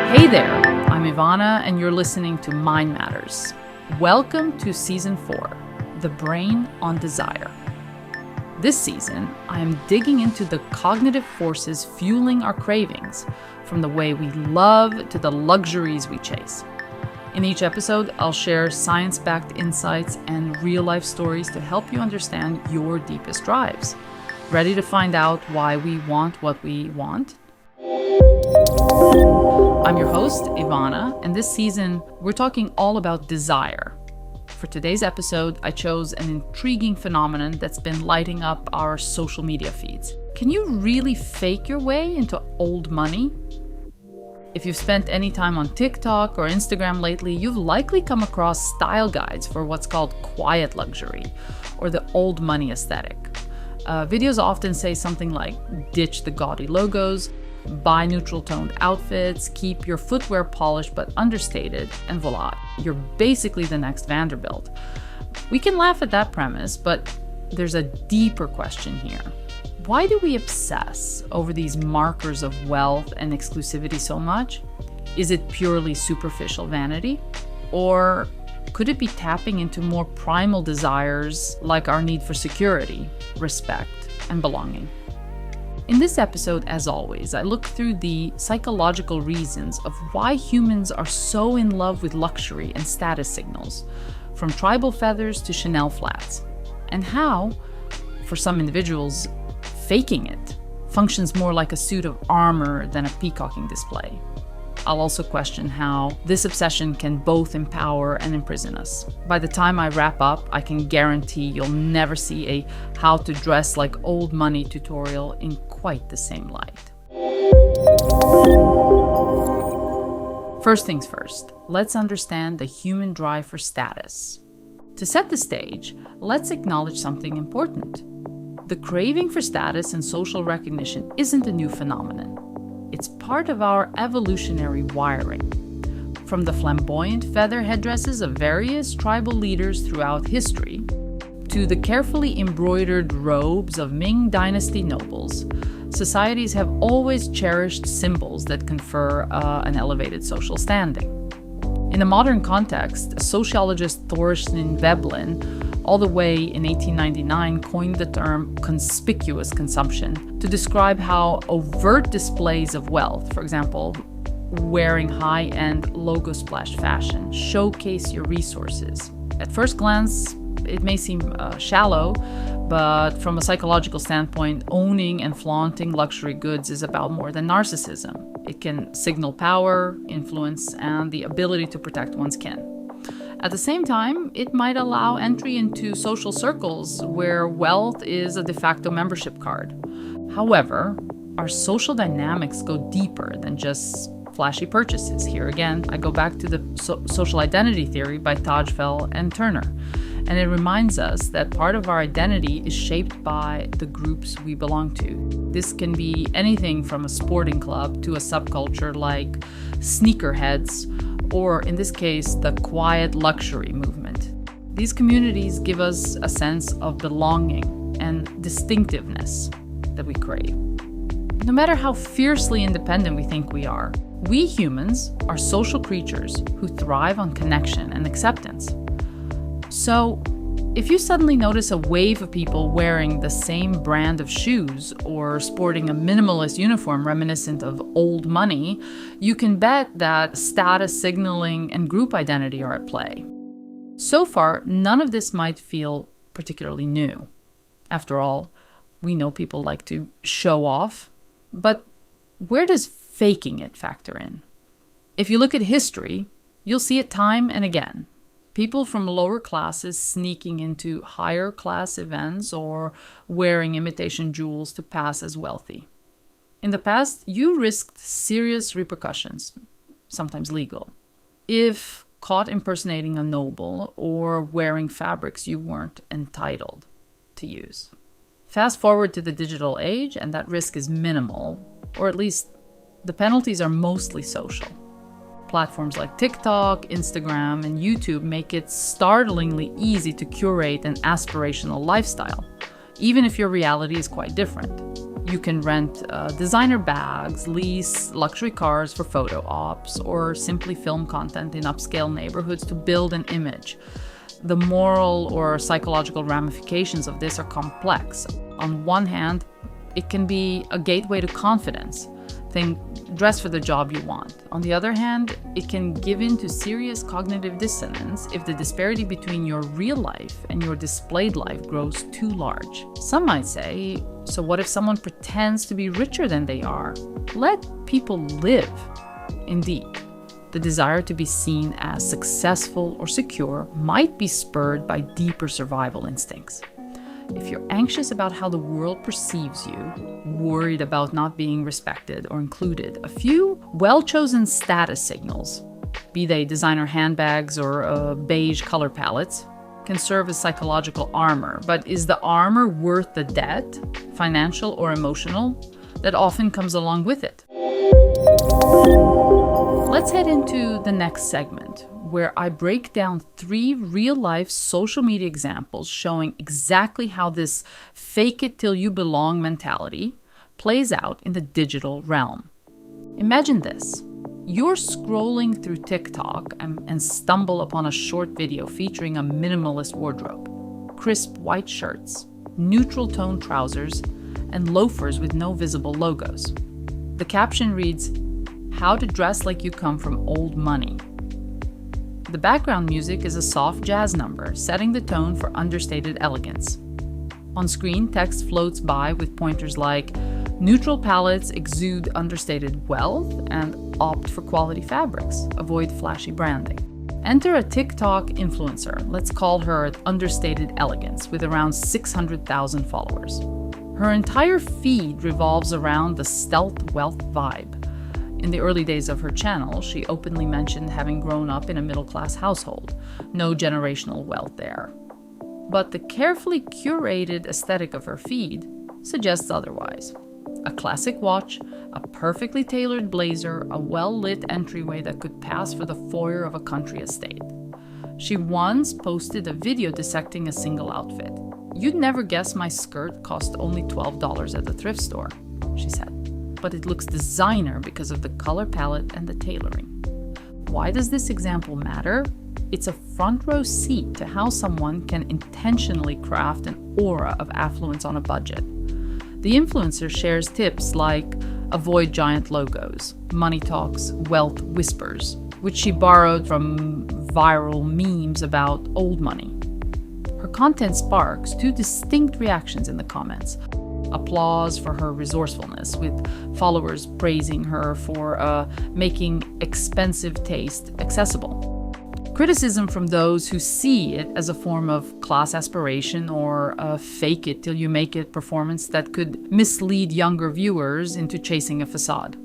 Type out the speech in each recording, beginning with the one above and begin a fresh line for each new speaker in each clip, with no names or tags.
Hey there, I'm Ivana and you're listening to Mind Matters. Welcome to Season 4, The Brain on Desire. This season, I am digging into the cognitive forces fueling our cravings, from the way we love to the luxuries we chase. In each episode, I'll share science-backed insights and real-life stories to help you understand your deepest drives. Ready to find out why we want what we want? I'm your host, Ivana, and this season, we're talking all about desire. For today's episode, I chose an intriguing phenomenon that's been lighting up our social media feeds. Can you really fake your way into old money? If you've spent any time on TikTok or Instagram lately, you've likely come across style guides for what's called quiet luxury, or the old money aesthetic. Videos often say something like, ditch the gaudy logos, buy neutral-toned outfits, keep your footwear polished but understated, and voila, you're basically the next Vanderbilt. We can laugh at that premise, but there's a deeper question here. Why do we obsess over these markers of wealth and exclusivity so much? Is it purely superficial vanity? Or could it be tapping into more primal desires like our need for security, respect, and belonging? In this episode, as always, I look through the psychological reasons of why humans are so in love with luxury and status signals, from tribal feathers to Chanel flats, and how, for some individuals, faking it functions more like a suit of armor than a peacocking display. I'll also question how this obsession can both empower and imprison us. By the time I wrap up, I can guarantee you'll never see a how to dress like old money tutorial in quite the same light. First things first, let's understand the human drive for status. To set the stage, let's acknowledge something important. The craving for status and social recognition isn't a new phenomenon. It's part of our evolutionary wiring. From the flamboyant feather headdresses of various tribal leaders throughout history, to the carefully embroidered robes of Ming Dynasty nobles, societies have always cherished symbols that confer an elevated social standing. In a modern context, sociologist Thorstein Veblen, all the way in 1899, coined the term conspicuous consumption to describe how overt displays of wealth, for example, wearing high-end logo-splashed fashion, showcase your resources. At first glance, it may seem shallow, but from a psychological standpoint, owning and flaunting luxury goods is about more than narcissism. It can signal power, influence, and the ability to protect one's kin. At the same time, it might allow entry into social circles where wealth is a de facto membership card. However, our social dynamics go deeper than just flashy purchases. Here again, I go back to the social identity theory by Tajfel and Turner. And it reminds us that part of our identity is shaped by the groups we belong to. This can be anything from a sporting club to a subculture like sneakerheads, or in this case, the quiet luxury movement. These communities give us a sense of belonging and distinctiveness that we crave. No matter how fiercely independent we think we are, we humans are social creatures who thrive on connection and acceptance. So, if you suddenly notice a wave of people wearing the same brand of shoes or sporting a minimalist uniform reminiscent of old money, you can bet that status signaling and group identity are at play. So far, none of this might feel particularly new. After all, we know people like to show off, but where does faking it factor in? If you look at history, you'll see it time and again. People from lower classes sneaking into higher class events or wearing imitation jewels to pass as wealthy. In the past, you risked serious repercussions, sometimes legal, if caught impersonating a noble or wearing fabrics you weren't entitled to use. Fast forward to the digital age, and that risk is minimal, or at least the penalties are mostly social. Platforms like TikTok, Instagram, and YouTube make it startlingly easy to curate an aspirational lifestyle, even if your reality is quite different. You can rent designer bags, lease luxury cars for photo ops, or simply film content in upscale neighborhoods to build an image. The moral or psychological ramifications of this are complex. On one hand, it can be a gateway to confidence. Think dress for the job you want. On the other hand, it can give in to serious cognitive dissonance if the disparity between your real life and your displayed life grows too large. Some might say, so what if someone pretends to be richer than they are? Let people live. Indeed, the desire to be seen as successful or secure might be spurred by deeper survival instincts. If you're anxious about how the world perceives you, worried about not being respected or included, a few well-chosen status signals, be they designer handbags or beige color palettes, can serve as psychological armor. But is the armor worth the debt, financial or emotional, that often comes along with it? Let's head into the next segment, where I break down 3 real-life social media examples showing exactly how this fake-it-till-you-belong mentality plays out in the digital realm. Imagine this. You're scrolling through TikTok and stumble upon a short video featuring a minimalist wardrobe, crisp white shirts, neutral-toned trousers, and loafers with no visible logos. The caption reads, "How to dress like you come from old money." The background music is a soft jazz number, setting the tone for understated elegance. On screen, text floats by with pointers like, "Neutral palettes exude understated wealth and opt for quality fabrics. Avoid flashy branding." Enter a TikTok influencer, let's call her Understated Elegance, with around 600,000 followers. Her entire feed revolves around the stealth wealth vibe. In the early days of her channel, she openly mentioned having grown up in a middle-class household. No generational wealth there. But the carefully curated aesthetic of her feed suggests otherwise. A classic watch, a perfectly tailored blazer, a well-lit entryway that could pass for the foyer of a country estate. She once posted a video dissecting a single outfit. "You'd never guess my skirt cost only $12 at the thrift store," she said. "But it looks designer because of the color palette and the tailoring." Why does this example matter? It's a front row seat to how someone can intentionally craft an aura of affluence on a budget. The influencer shares tips like avoid giant logos, money talks, wealth whispers, which she borrowed from viral memes about old money. Her content sparks 2 distinct reactions in the comments. Applause for her resourcefulness, with followers praising her for making expensive taste accessible. Criticism from those who see it as a form of class aspiration or a fake-it-till-you-make-it performance that could mislead younger viewers into chasing a facade.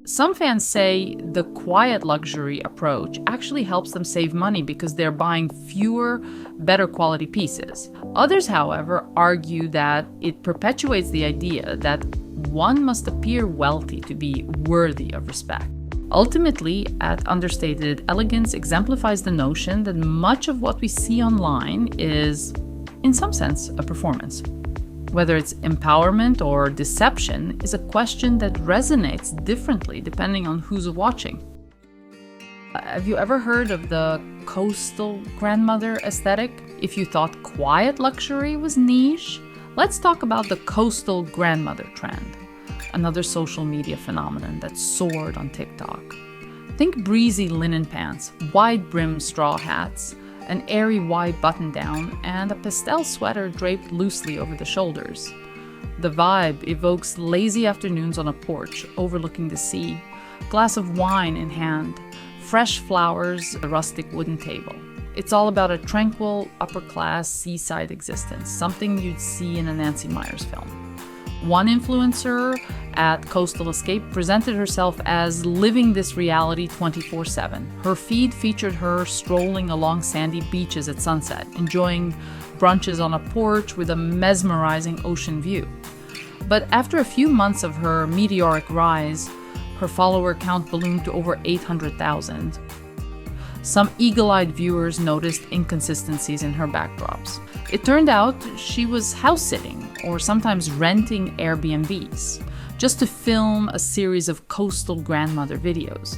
Some fans say the quiet luxury approach actually helps them save money because they're buying fewer, better quality pieces. Others, however, argue that it perpetuates the idea that one must appear wealthy to be worthy of respect. Ultimately, Understated Elegance exemplifies the notion that much of what we see online is, in some sense, a performance. Whether it's empowerment or deception is a question that resonates differently depending on who's watching. Have you ever heard of the coastal grandmother aesthetic? If you thought quiet luxury was niche, let's talk about the coastal grandmother trend, another social media phenomenon that soared on TikTok. Think breezy linen pants, wide-brimmed straw hats, an airy white button-down, and a pastel sweater draped loosely over the shoulders. The vibe evokes lazy afternoons on a porch overlooking the sea, glass of wine in hand, fresh flowers, a rustic wooden table. It's all about a tranquil, upper-class seaside existence, something you'd see in a Nancy Meyers film. One influencer at Coastal Escape presented herself as living this reality 24/7. Her feed featured her strolling along sandy beaches at sunset, enjoying brunches on a porch with a mesmerizing ocean view. But after a few months of her meteoric rise, her follower count ballooned to over 800,000. Some eagle-eyed viewers noticed inconsistencies in her backdrops. It turned out she was house-sitting or sometimes renting Airbnbs, just to film a series of coastal grandmother videos.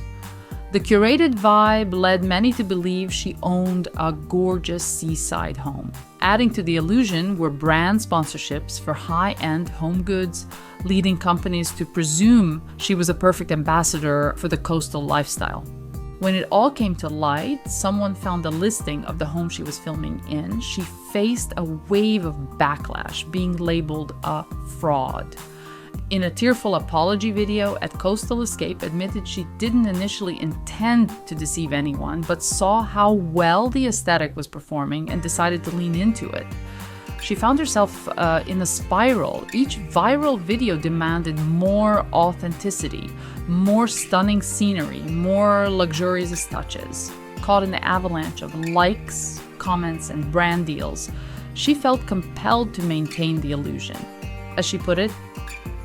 The curated vibe led many to believe she owned a gorgeous seaside home. Adding to the illusion were brand sponsorships for high-end home goods, leading companies to presume she was a perfect ambassador for the coastal lifestyle. When it all came to light, someone found a listing of the home she was filming in. She faced a wave of backlash, being labeled a fraud. In a tearful apology video, At Coastal Escape admitted she didn't initially intend to deceive anyone, but saw how well the aesthetic was performing and decided to lean into it. She found herself in a spiral. Each viral video demanded more authenticity, more stunning scenery, more luxurious touches. Caught in the avalanche of likes, comments, and brand deals, she felt compelled to maintain the illusion. As she put it,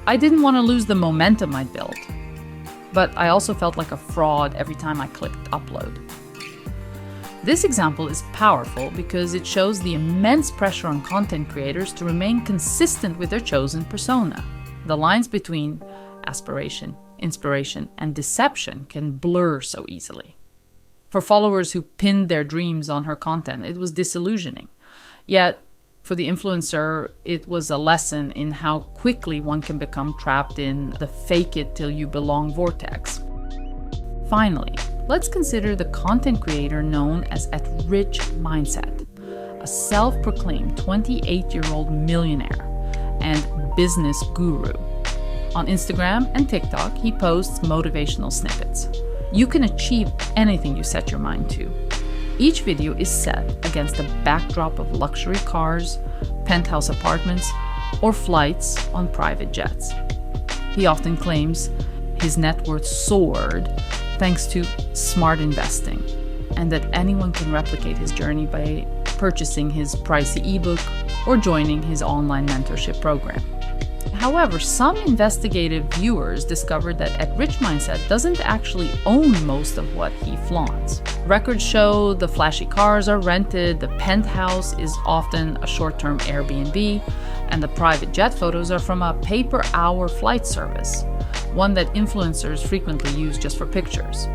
"I didn't want to lose the momentum I'd built, but I also felt like a fraud every time I clicked upload." This example is powerful because it shows the immense pressure on content creators to remain consistent with their chosen persona. The lines between aspiration, inspiration, and deception can blur so easily. For followers who pinned their dreams on her content, it was disillusioning. Yet, for the influencer, it was a lesson in how quickly one can become trapped in the fake it till you belong vortex. Finally, let's consider the content creator known as RichMindset, a self-proclaimed 28-year-old millionaire and business guru. On Instagram and TikTok, he posts motivational snippets. You can achieve anything you set your mind to. Each video is set against a backdrop of luxury cars, penthouse apartments, or flights on private jets. He often claims his net worth soared thanks to smart investing, and that anyone can replicate his journey by purchasing his pricey ebook or joining his online mentorship program. However, some investigative viewers discovered that RichMindset doesn't actually own most of what he flaunts. Records show the flashy cars are rented, the penthouse is often a short-term Airbnb, and the private jet photos are from a pay-per-hour flight service, one that influencers frequently use just for pictures.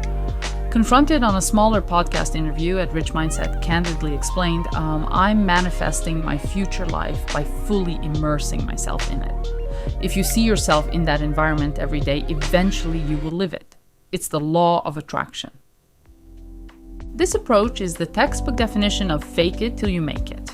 Confronted on a smaller podcast interview, RichMindset candidly explained, "I'm manifesting my future life by fully immersing myself in it. If you see yourself in that environment every day, eventually you will live it. It's the law of attraction." This approach is the textbook definition of fake it till you make it.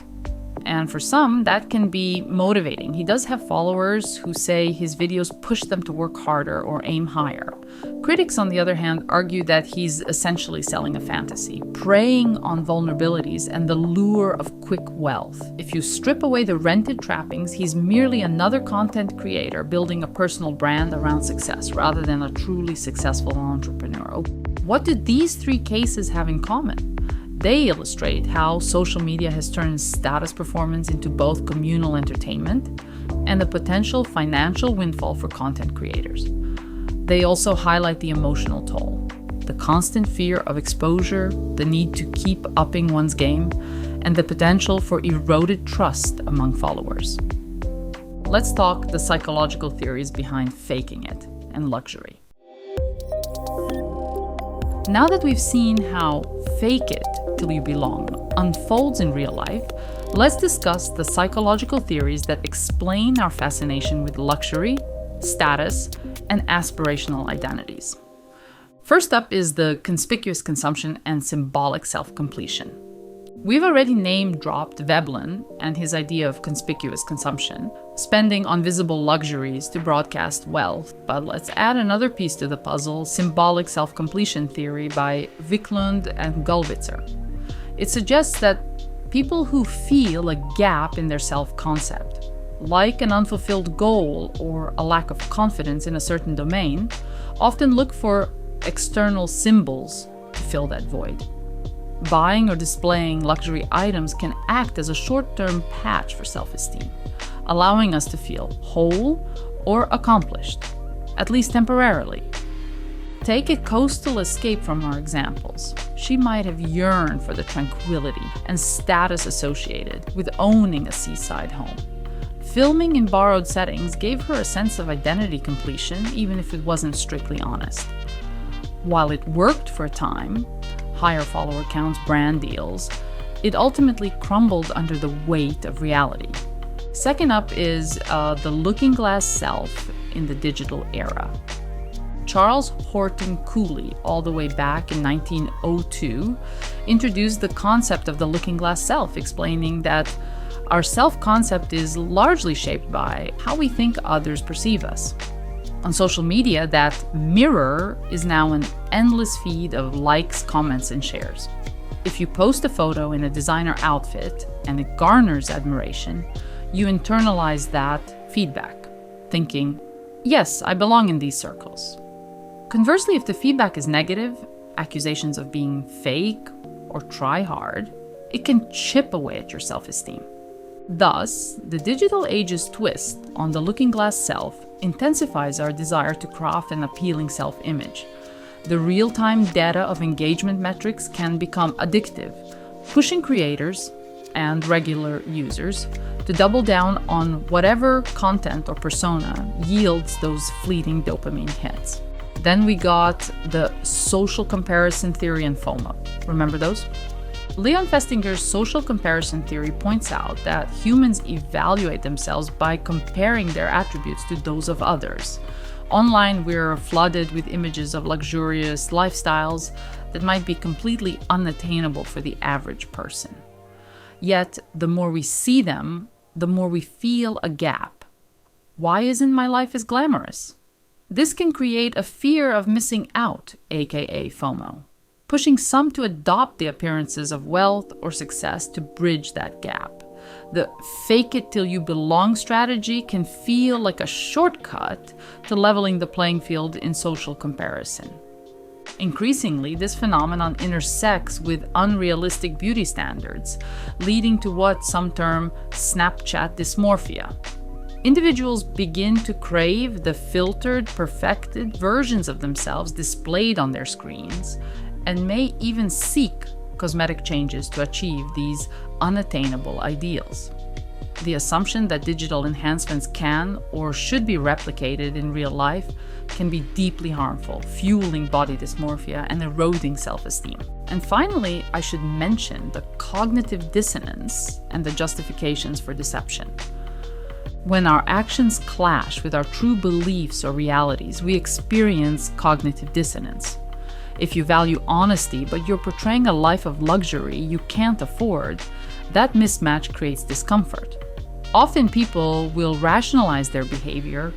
And for some, that can be motivating. He does have followers who say his videos push them to work harder or aim higher. Critics, on the other hand, argue that he's essentially selling a fantasy, preying on vulnerabilities and the lure of quick wealth. If you strip away the rented trappings, he's merely another content creator building a personal brand around success rather than a truly successful entrepreneur. What do these three cases have in common? They illustrate how social media has turned status performance into both communal entertainment and a potential financial windfall for content creators. They also highlight the emotional toll, the constant fear of exposure, the need to keep upping one's game, and the potential for eroded trust among followers. Let's talk the psychological theories behind faking it and luxury. Now that we've seen how fake it till you belong unfolds in real life, let's discuss the psychological theories that explain our fascination with luxury, status, and aspirational identities. First up is the conspicuous consumption and symbolic self-completion. We've already name-dropped Veblen and his idea of conspicuous consumption, spending on visible luxuries to broadcast wealth. But let's add another piece to the puzzle, symbolic self-completion theory by Wicklund and Gollwitzer. It suggests that people who feel a gap in their self-concept, like an unfulfilled goal or a lack of confidence in a certain domain, often look for external symbols to fill that void. Buying or displaying luxury items can act as a short-term patch for self-esteem, allowing us to feel whole or accomplished, at least temporarily. Take a coastal escape from our examples. She might have yearned for the tranquility and status associated with owning a seaside home. Filming in borrowed settings gave her a sense of identity completion, even if it wasn't strictly honest. While it worked for a time, higher follower counts, brand deals, it ultimately crumbled under the weight of reality. Second up is the looking glass self in the digital era. Charles Horton Cooley, all the way back in 1902, introduced the concept of the looking glass self, explaining that our self-concept is largely shaped by how we think others perceive us. On social media, that mirror is now an endless feed of likes, comments, and shares. If you post a photo in a designer outfit and it garners admiration, you internalize that feedback, thinking, yes, I belong in these circles. Conversely, if the feedback is negative, accusations of being fake or try hard, it can chip away at your self-esteem. Thus, the digital age's twist on the looking glass self intensifies our desire to craft an appealing self-image. The real-time data of engagement metrics can become addictive, pushing creators and regular users to double down on whatever content or persona yields those fleeting dopamine hits. Then we got the social comparison theory and FOMO. Remember those? Leon Festinger's social comparison theory points out that humans evaluate themselves by comparing their attributes to those of others. Online, we're flooded with images of luxurious lifestyles that might be completely unattainable for the average person. Yet, the more we see them, the more we feel a gap. Why isn't my life as glamorous? This can create a fear of missing out, aka FOMO, pushing some to adopt the appearances of wealth or success to bridge that gap. The fake it till you belong strategy can feel like a shortcut to leveling the playing field in social comparison. Increasingly, this phenomenon intersects with unrealistic beauty standards, leading to what some term Snapchat dysmorphia. Individuals begin to crave the filtered, perfected versions of themselves displayed on their screens, and may even seek cosmetic changes to achieve these unattainable ideals. The assumption that digital enhancements can or should be replicated in real life can be deeply harmful, fueling body dysmorphia and eroding self-esteem. And finally, I should mention the cognitive dissonance and the justifications for deception. When our actions clash with our true beliefs or realities, we experience cognitive dissonance. If you value honesty, but you're portraying a life of luxury you can't afford, that mismatch creates discomfort. Often people will rationalize their behavior.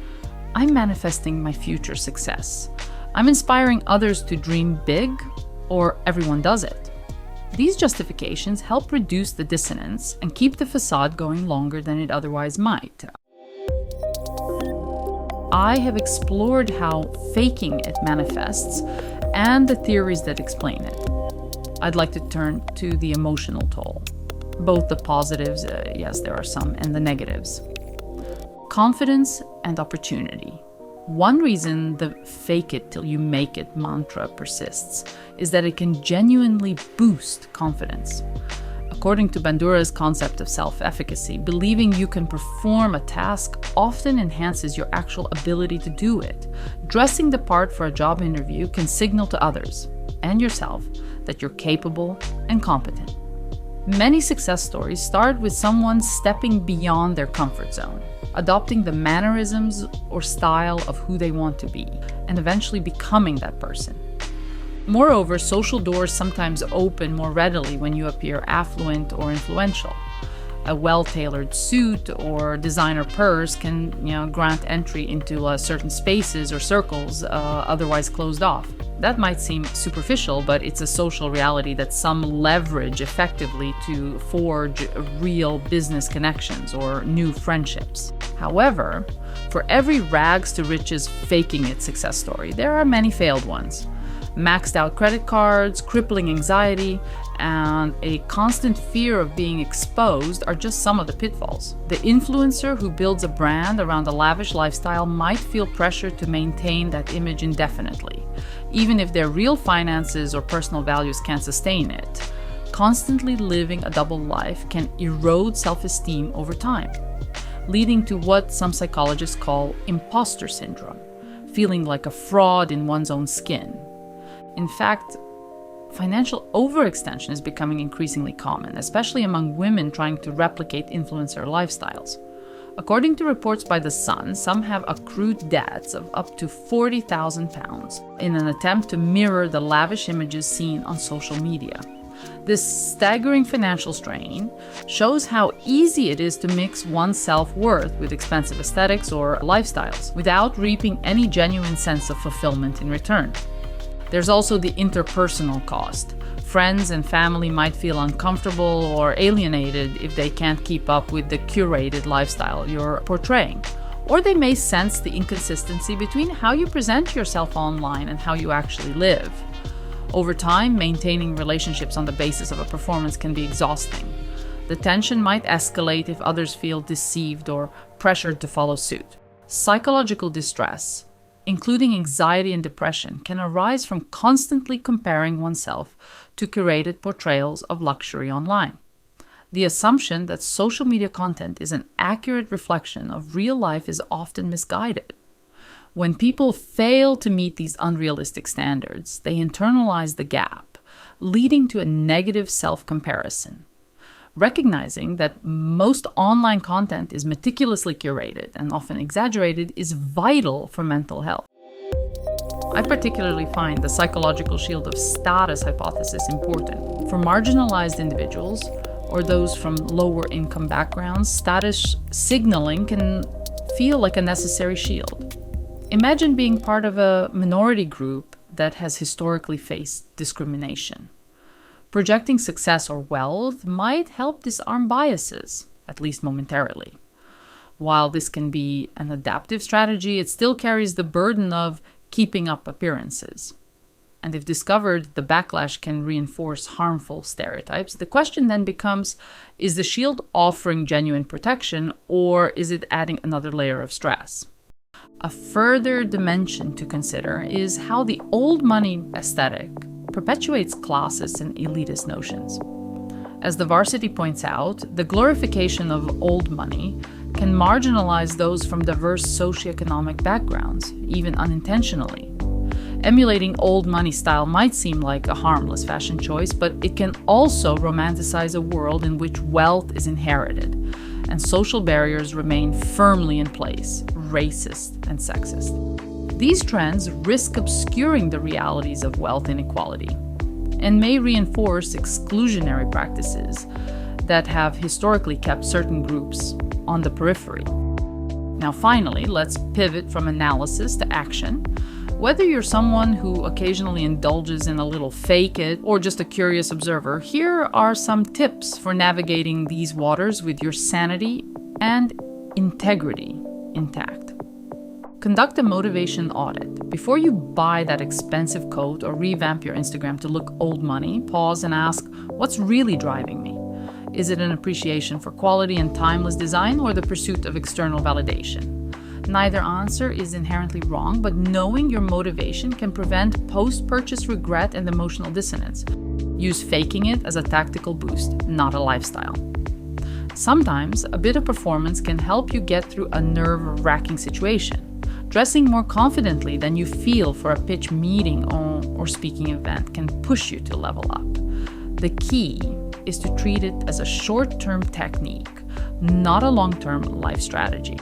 I'm manifesting my future success. I'm inspiring others to dream big, or everyone does it. These justifications help reduce the dissonance and keep the facade going longer than it otherwise might. I have explored how faking it manifests and the theories that explain it. I'd like to turn to the emotional toll. Both the positives, yes, there are some, and the negatives. Confidence and opportunity. One reason the fake it till you make it mantra persists is that it can genuinely boost confidence. According to Bandura's concept of self-efficacy, believing you can perform a task often enhances your actual ability to do it. Dressing the part for a job interview can signal to others and yourself that you're capable and competent. Many success stories start with someone stepping beyond their comfort zone, adopting the mannerisms or style of who they want to be, and eventually becoming that person. Moreover, social doors sometimes open more readily when you appear affluent or influential. A well-tailored suit or designer purse can, grant entry into certain spaces or circles otherwise closed off. That might seem superficial, but it's a social reality that some leverage effectively to forge real business connections or new friendships. However, for every rags to riches faking it success story, there are many failed ones. Maxed out credit cards, crippling anxiety, and a constant fear of being exposed are just some of the pitfalls. The influencer who builds a brand around a lavish lifestyle might feel pressure to maintain that image indefinitely, even if their real finances or personal values can't sustain it. Constantly living a double life can erode self-esteem over time. leading to what some psychologists call imposter syndrome, feeling like a fraud in one's own skin. In fact, financial overextension is becoming increasingly common, especially among women trying to replicate influencer lifestyles. According to reports by The Sun, some have accrued debts of up to £40,000 in an attempt to mirror the lavish images seen on social media. This staggering financial strain shows how easy it is to mix one's self-worth with expensive aesthetics or lifestyles without reaping any genuine sense of fulfillment in return. There's also the interpersonal cost. Friends and family might feel uncomfortable or alienated if they can't keep up with the curated lifestyle you're portraying. Or they may sense the inconsistency between how you present yourself online and how you actually live. Over time, maintaining relationships on the basis of a performance can be exhausting. The tension might escalate if others feel deceived or pressured to follow suit. Psychological distress, including anxiety and depression, can arise from constantly comparing oneself to curated portrayals of luxury online. The assumption that social media content is an accurate reflection of real life is often misguided. When people fail to meet these unrealistic standards, they internalize the gap, leading to a negative self-comparison. Recognizing that most online content is meticulously curated and often exaggerated is vital for mental health. I particularly find the psychological shield of status hypothesis important. For marginalized individuals or those from lower income backgrounds, status signaling can feel like a necessary shield. Imagine being part of a minority group that has historically faced discrimination. Projecting success or wealth might help disarm biases, at least momentarily. While this can be an adaptive strategy, it still carries the burden of keeping up appearances. And if discovered, the backlash can reinforce harmful stereotypes. The question then becomes, is the shield offering genuine protection, or is it adding another layer of stress? A further dimension to consider is how the old money aesthetic perpetuates classist and elitist notions. As the Varsity points out, the glorification of old money can marginalize those from diverse socioeconomic backgrounds, even unintentionally. Emulating old money style might seem like a harmless fashion choice, but it can also romanticize a world in which wealth is inherited and social barriers remain firmly in place, racist and sexist. These trends risk obscuring the realities of wealth inequality and may reinforce exclusionary practices that have historically kept certain groups on the periphery. Now finally, let's pivot from analysis to action. Whether you're someone who occasionally indulges in a little fake it or just a curious observer, here are some tips for navigating these waters with your sanity and integrity intact. Conduct a motivation audit. Before you buy that expensive coat or revamp your Instagram to look old money, pause and ask, what's really driving me? Is it an appreciation for quality and timeless design or the pursuit of external validation? Neither answer is inherently wrong, but knowing your motivation can prevent post-purchase regret and emotional dissonance. Use faking it as a tactical boost, not a lifestyle. Sometimes, a bit of performance can help you get through a nerve-wracking situation. Dressing more confidently than you feel for a pitch meeting or speaking event can push you to level up. The key is to treat it as a short-term technique, not a long-term life strategy.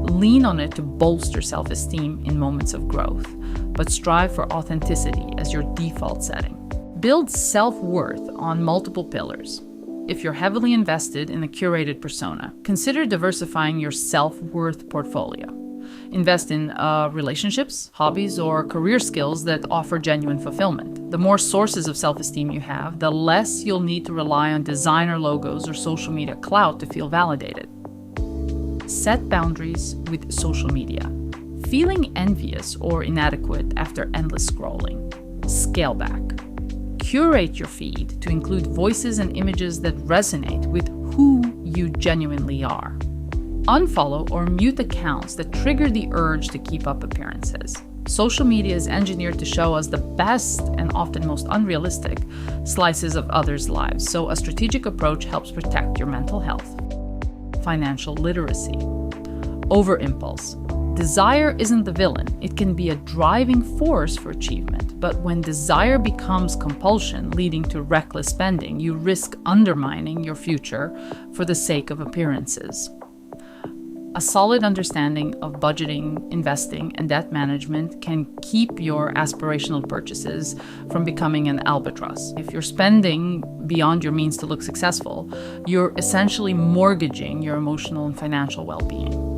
Lean on it to bolster self-esteem in moments of growth, but strive for authenticity as your default setting. Build self-worth on multiple pillars. If you're heavily invested in a curated persona, consider diversifying your self-worth portfolio. Invest in relationships, hobbies, or career skills that offer genuine fulfillment. The more sources of self-esteem you have, the less you'll need to rely on designer logos or social media clout to feel validated. Set boundaries with social media. Feeling envious or inadequate after endless scrolling? Scale back. Curate your feed to include voices and images that resonate with who you genuinely are. Unfollow or mute accounts that trigger the urge to keep up appearances. Social media is engineered to show us the best and often most unrealistic slices of others' lives, so a strategic approach helps protect your mental health. Financial literacy. over impulse. Desire isn't the villain. It can be a driving force for achievement. But when desire becomes compulsion, leading to reckless spending, you risk undermining your future for the sake of appearances. A solid understanding of budgeting, investing, and debt management can keep your aspirational purchases from becoming an albatross. If you're spending beyond your means to look successful, you're essentially mortgaging your emotional and financial well-being.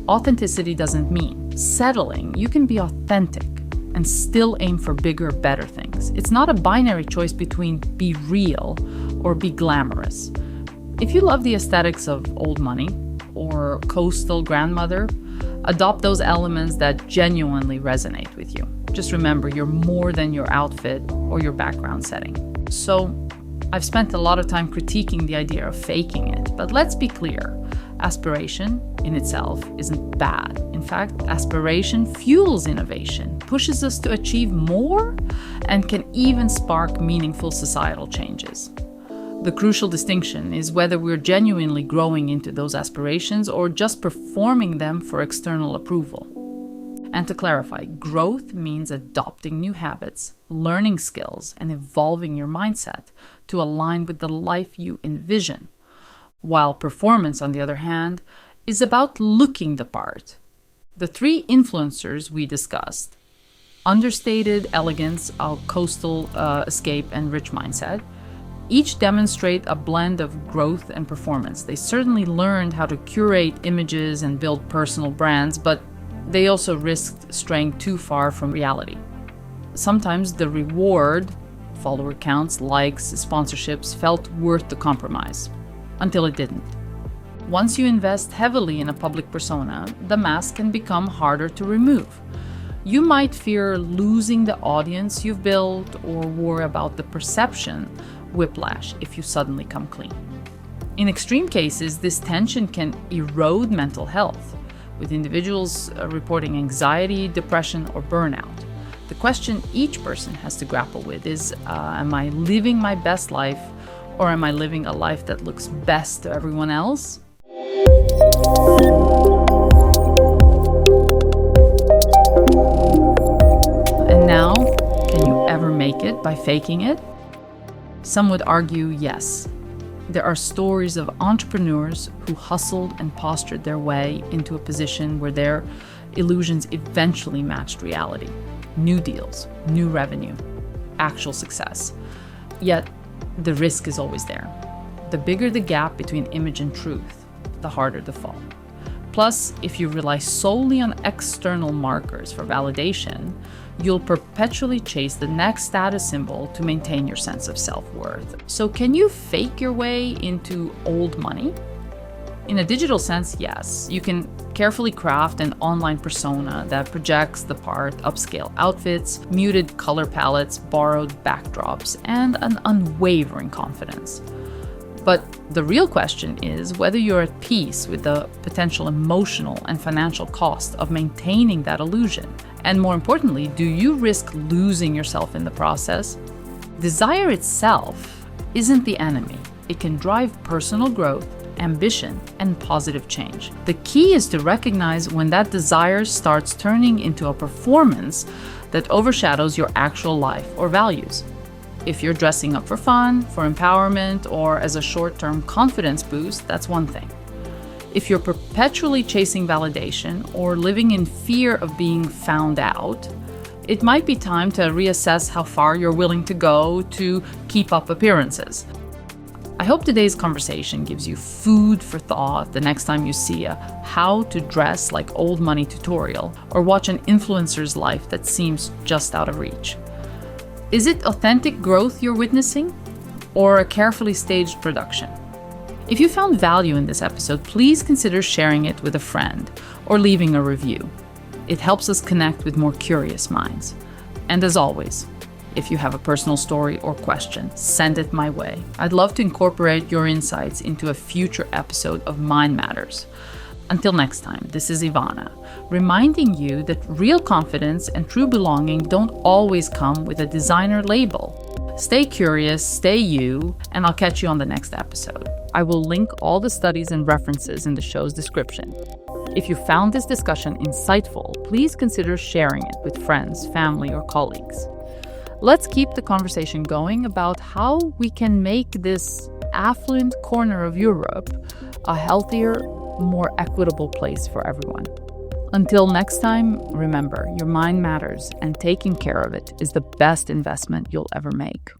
Authenticity doesn't mean settling. You can be authentic and still aim for bigger, better things. It's not a binary choice between be real or be glamorous. If you love the aesthetics of old money or coastal grandmother, adopt those elements that genuinely resonate with you. Just remember, you're more than your outfit or your background setting. So, I've spent a lot of time critiquing the idea of faking it, but let's be clear. Aspiration in itself isn't bad. In fact, aspiration fuels innovation, pushes us to achieve more, and can even spark meaningful societal changes. The crucial distinction is whether we're genuinely growing into those aspirations or just performing them for external approval. And to clarify, growth means adopting new habits, learning skills, and evolving your mindset to align with the life you envision. While performance, on the other hand, is about looking the part. The three influencers we discussed, UnderstatedElegance, our coastal escape, and RichMindset, each demonstrate a blend of growth and performance. They certainly learned how to curate images and build personal brands, but they also risked straying too far from reality. Sometimes the reward, follower counts, likes, sponsorships, felt worth the compromise. Until it didn't. Once you invest heavily in a public persona, the mask can become harder to remove. You might fear losing the audience you've built or worry about the perception whiplash if you suddenly come clean. In extreme cases, this tension can erode mental health, with individuals reporting anxiety, depression, or burnout. The question each person has to grapple with is, am I living my best life, or am I living a life that looks best to everyone else? And now, can you ever make it by faking it? Some would argue yes. There are stories of entrepreneurs who hustled and postured their way into a position where their illusions eventually matched reality. New deals, new revenue, actual success. Yet, the risk is always there. The bigger the gap between image and truth, the harder the fall. Plus, if you rely solely on external markers for validation, you'll perpetually chase the next status symbol to maintain your sense of self-worth. So can you fake your way into old money? In a digital sense, yes. You can carefully craft an online persona that projects the part, upscale outfits, muted color palettes, borrowed backdrops, and an unwavering confidence. But the real question is whether you're at peace with the potential emotional and financial cost of maintaining that illusion. And more importantly, do you risk losing yourself in the process? Desire itself isn't the enemy. It can drive personal growth, ambition, and positive change. The key is to recognize when that desire starts turning into a performance that overshadows your actual life or values. If you're dressing up for fun, for empowerment, or as a short-term confidence boost, that's one thing. If you're perpetually chasing validation or living in fear of being found out, it might be time to reassess how far you're willing to go to keep up appearances. I hope today's conversation gives you food for thought the next time you see a how to dress like old money tutorial or watch an influencer's life that seems just out of reach. Is it authentic growth you're witnessing, or a carefully staged production? If you found value in this episode, please consider sharing it with a friend or leaving a review. It helps us connect with more curious minds. And as always, if you have a personal story or question, send it my way. I'd love to incorporate your insights into a future episode of Mind Matters. Until next time, this is Ivana, reminding you that real confidence and true belonging don't always come with a designer label. Stay curious, stay you, and I'll catch you on the next episode. I will link all the studies and references in the show's description. If you found this discussion insightful, please consider sharing it with friends, family, or colleagues. Let's keep the conversation going about how we can make this affluent corner of Europe a healthier, more equitable place for everyone. Until next time, remember, your mind matters, and taking care of it is the best investment you'll ever make.